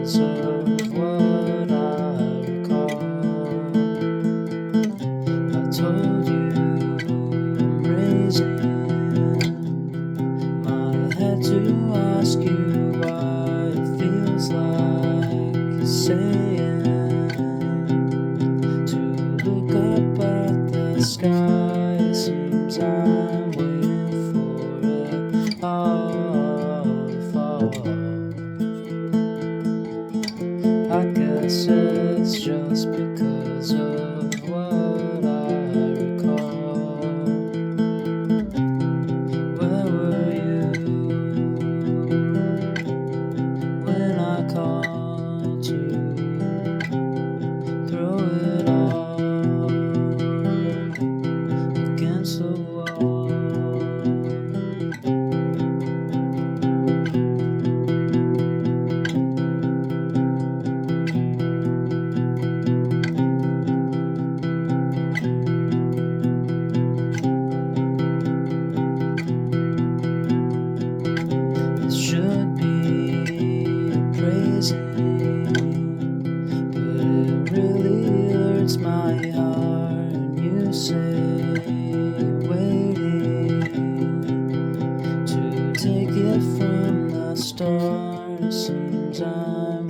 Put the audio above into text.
because of what I recall. I told you I'm raising my head to ask you what it feels like saying to look up at the sky. It seems I'm waiting for it all to fall. I guess it's just because of what I recall. Where were you when I called you? Throw it all against the wall. It should be praising, but it really hurts my heart. And you say waiting to take it from the start. It seems I'm